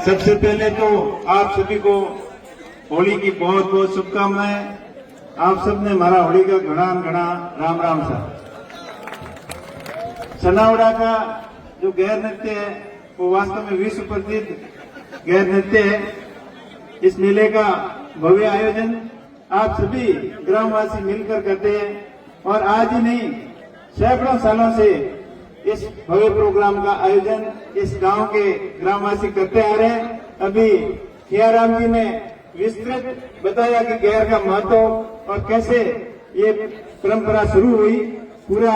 सबसे पहले तो आप सभी को होली की बहुत बहुत शुभकामनाएं। आप सबने हमारा होली का घना घना राम राम सा। सनावड़ा का जो गैर नृत्य है वो वास्तव में विश्व प्रसिद्ध गैर नृत्य है। इस मेले का भव्य आयोजन आप सभी ग्रामवासी मिलकर करते हैं और आज ही नहीं सैकड़ों सालों से इस भव्य प्रोग्राम का आयोजन इस गांव के ग्रामवासी करते आ रहे हैं। अभी खियाराम जी ने विस्तृत बताया कि गैर का महत्व और कैसे ये परंपरा शुरू हुई, पूरा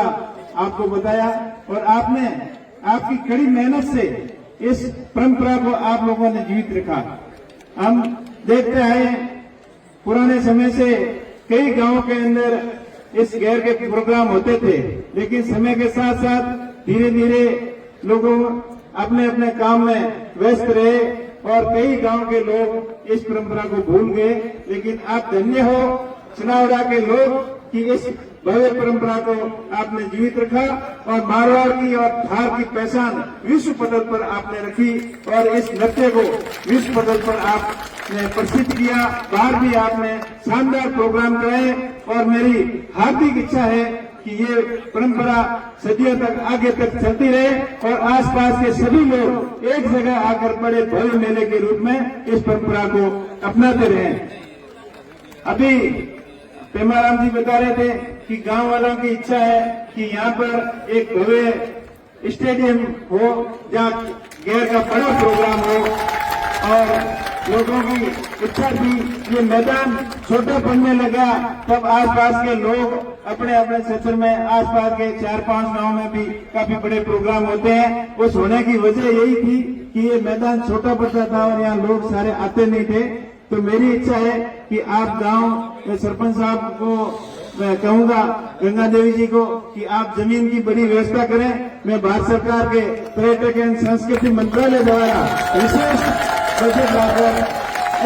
आपको बताया और आपने आपकी कड़ी मेहनत से इस परंपरा को आप लोगों ने जीवित रखा। हम देखते आए पुराने समय से कई गांवों के अंदर इस गैर के प्रोग्राम होते थे, लेकिन समय के साथ साथ धीरे धीरे लोगों अपने अपने काम में व्यस्त रहे और कई गांव के लोग इस परंपरा को भूल गए। लेकिन आप धन्य हो सनावड़ा के लोग कि इस भव्य परंपरा को आपने जीवित रखा और मारवाड़ की और धार की पहचान विश्व पटल पर आपने रखी और इस नृत्य को विश्व पटल पर आपने प्रसिद्ध किया। बाहर भी आपने शानदार प्रोग्राम कराए और मेरी हार्दिक इच्छा है कि ये परंपरा सदियों तक आगे तक चलती रहे और आसपास के सभी लोग एक जगह आकर बड़े भव्य मेले के रूप में इस परंपरा को अपनाते रहे। अभी पेमाराम जी बता रहे थे कि गांव वालों की इच्छा है कि यहाँ पर एक भव्य स्टेडियम हो जहाँ गैर का बड़ा प्रोग्राम हो और लोगों की इच्छा थी। ये मैदान छोटा पड़ने लगा तब आसपास के लोग अपने अपने क्षेत्र में आसपास के 4-5 गांव में भी काफी बड़े प्रोग्राम होते हैं। उस होने की वजह यही थी कि ये मैदान छोटा पड़ता था और यहाँ लोग सारे आते नहीं थे। तो मेरी इच्छा है कि आप गांव सरपंच साहब को मैं कहूंगा, गंगा देवी जी को, कि आप जमीन की बड़ी व्यवस्था करें। मैं भारत सरकार के पर्यटक एवं संस्कृति मंत्रालय द्वारा विशेष बजट लाकर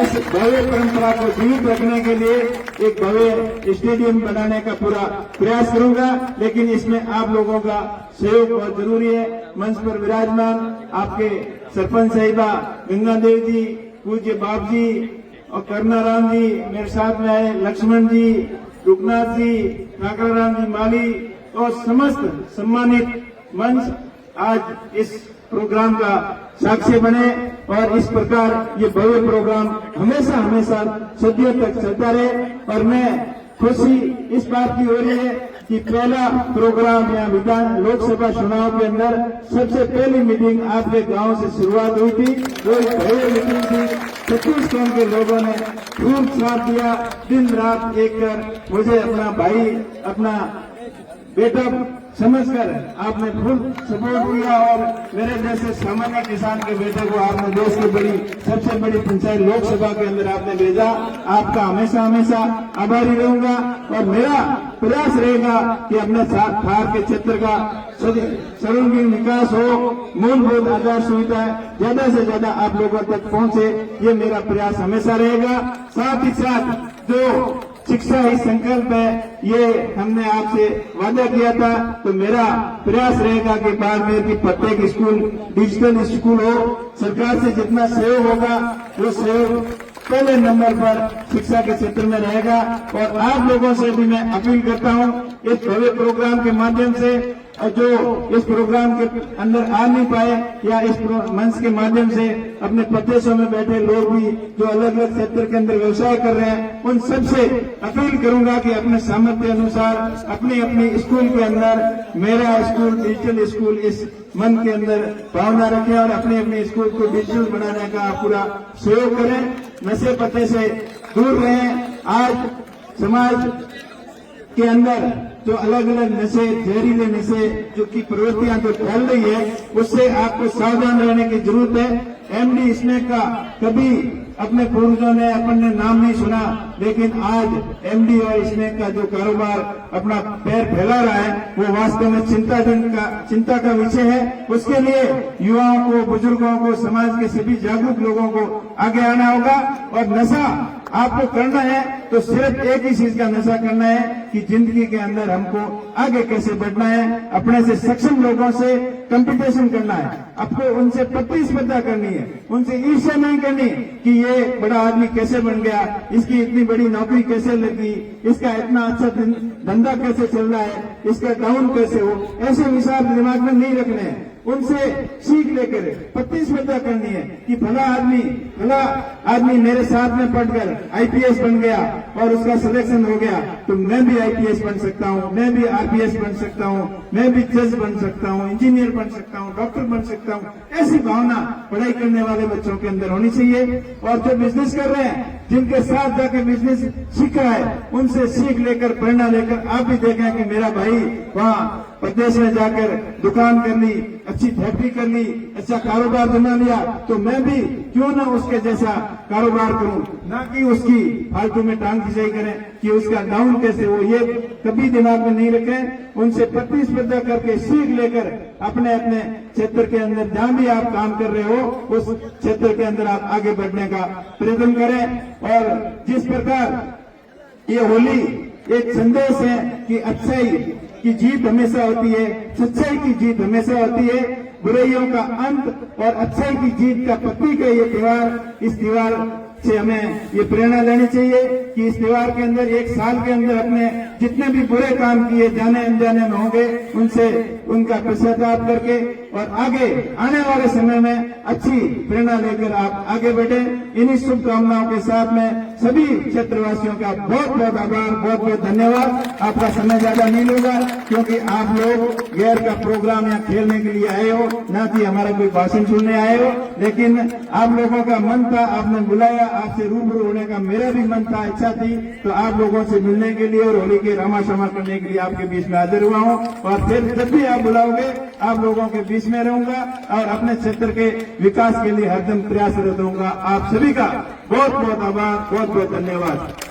इस भव्य परंपरा को जीवित रखने के लिए एक भव्य स्टेडियम बनाने का पूरा प्रयास करूंगा। लेकिन इसमें आप लोगों का सहयोग बहुत जरूरी है। मंच पर विराजमान आपके सरपंच साहिबा गंगा देवी जी, पूज्य बाप जी और करनाराम जी, मेरे साथ में आए लक्ष्मण जी, रुकनाथ जी, काकराराम जी माली और समस्त सम्मानित मंच आज इस प्रोग्राम का साक्षी बने और इस प्रकार ये भव्य प्रोग्राम हमेशा हमेशा सदियों तक चलता रहे। और मैं खुशी इस बात की हो रही है कि पहला प्रोग्राम यहाँ विधान लोकसभा चुनाव के अंदर सबसे पहली मीटिंग आपके गांव से शुरुआत हुई थी। वो एक भव्य मीटिंग थी। 36 गांव के लोगों ने खूब साथ दिया, दिन रात एक कर मुझे अपना भाई अपना बेटा समझकर आपने फुल सपोर्ट किया और मेरे जैसे सामान्य किसान के बेटे को आपने देश की बड़ी सबसे बड़ी पंचायत लोकसभा के अंदर आपने भेजा। आपका हमेशा हमेशा आभारी रहूंगा और मेरा प्रयास रहेगा कि अपने थार के क्षेत्र का सर्वांगीण विकास हो, मूलभूत आधार सुविधाएं ज्यादा से ज्यादा आप लोगों तक पहुंचे, ये मेरा प्रयास हमेशा रहेगा। साथ ही साथ जो शिक्षा ही संकल्प है, ये हमने आपसे वादा किया था, तो मेरा प्रयास रहेगा कि बाड़मेर की प्रत्येक स्कूल डिजिटल स्कूल हो। सरकार से जितना सहयोग होगा वो सहयोग पहले नंबर पर शिक्षा के क्षेत्र में रहेगा। और आप लोगों से भी मैं अपील करता हूं इस भव्य प्रोग्राम के माध्यम से, जो इस प्रोग्राम के अंदर आ नहीं पाए या इस मंच के माध्यम से अपने प्रदेशों में बैठे लोग भी जो अलग अलग क्षेत्र के अंदर व्यवसाय कर रहे हैं, उन सबसे अपील करूंगा कि अपने सामर्थ्य अनुसार अपनी अपनी स्कूल के अंदर मेरा स्कूल डिजिटल स्कूल इस मन के अंदर भावना रखें और अपने अपने स्कूल को डिजिटल बनाने का पूरा सहयोग करें। नशे पत्ते से दूर रहें। आज समाज के अंदर जो अलग अलग नशे, जहरीले नशे जो की प्रवृत्तियां जो फैल रही है, उससे आपको सावधान रहने की जरूरत है। एमडी स्नैक का कभी अपने पूर्वजों ने अपन ने नाम नहीं सुना, लेकिन आज एमडी और स्नैक का जो कारोबार अपना पैर फैला रहा है वो वास्तव में चिंता का विषय है। उसके लिए युवाओं को, बुजुर्गों को, समाज के सभी जागरूक लोगों को आगे आना होगा और नशा आपको करना है तो सिर्फ एक ही चीज का नशा करना है कि जिंदगी के अंदर हमको आगे कैसे बढ़ना है, अपने से सक्षम लोगों से कंपटीशन करना है, आपको उनसे प्रतिस्पर्धा करनी है, उनसे ईर्ष्या नहीं करनी कि ये बड़ा आदमी कैसे बन गया, इसकी इतनी बड़ी नौकरी कैसे लगी, इसका इतना अच्छा धंधा कैसे चल रहा है, इसका डाउन कैसे हो, ऐसे विचार दिमाग में नहीं रखने हैं। उनसे सीख लेकर प्रतिस्पर्धा करनी है कि भला आदमी मेरे साथ में पढ़कर आईपीएस बन गया और उसका सिलेक्शन हो गया तो मैं भी आईपीएस बन सकता हूँ, मैं भी आरपीएस बन सकता हूँ, मैं भी जज बन सकता हूँ, इंजीनियर बन सकता हूँ, डॉक्टर बन सकता हूँ। ऐसी भावना पढ़ाई करने वाले बच्चों के अंदर होनी चाहिए। और जो बिजनेस कर रहे हैं, जिनके साथ जाकर बिजनेस सीखा है, उनसे सीख लेकर प्रेरणा लेकर आप भी देखें कि मेरा भाई वहाँ प्रदेश में जाकर दुकान कर ली, अच्छी फैक्ट्री कर ली, अच्छा कारोबार बना लिया, तो मैं भी क्यों ना उसके जैसा कारोबार करूं, ना कि उसकी फालतू में टांग खिंचाई करें कि उसका डाउन कैसे हो, ये कभी दिमाग में नहीं रखें। उनसे प्रतिस्पर्धा करके सीख लेकर अपने अपने क्षेत्र के अंदर जहां भी आप काम कर रहे हो उस क्षेत्र के अंदर आप आगे बढ़ने का प्रयत्न करें। और जिस प्रकार ये होली एक संदेश है कि अच्छाई की जीत हमेशा होती है, सच्चाई की जीत हमेशा होती है, बुराइयों का अंत और अच्छाई की जीत का प्रतीक है ये त्योहार। इस त्योहार से हमें ये प्रेरणा लेनी चाहिए कि इस त्योहार के अंदर एक साल के अंदर अपने जितने भी बुरे काम किए जाने अनजाने में होंगे उनसे उनका पश्चाताप करके और आगे आने वाले समय में अच्छी प्रेरणा लेकर आप आगे बढ़े। इन्हीं शुभकामनाओं के साथ में सभी क्षेत्रवासियों का बहुत बहुत आभार, बहुत बहुत धन्यवाद। आपका समय ज्यादा नहीं लूंगा क्योंकि आप लोग गैर का प्रोग्राम यहाँ खेलने के लिए आए हो, ना कि हमारा कोई भाषण सुनने आए हो, लेकिन आप लोगों का मन था, आपने बुलाया, आपसे रूबरू होने का मेरा भी मन था, इच्छा थी, तो आप लोगों से मिलने के लिए और होली के रामा क्षमा करने के लिए आपके बीच में हाजिर हुआ हूँ। और फिर जब भी आप बुलाओगे आप लोगों के बीच में रहूंगा और अपने क्षेत्र के विकास के लिए हरदम प्रयासरत रहूंगा। आप सभी का बहुत बहुत आभार, बहुत बहुत धन्यवाद।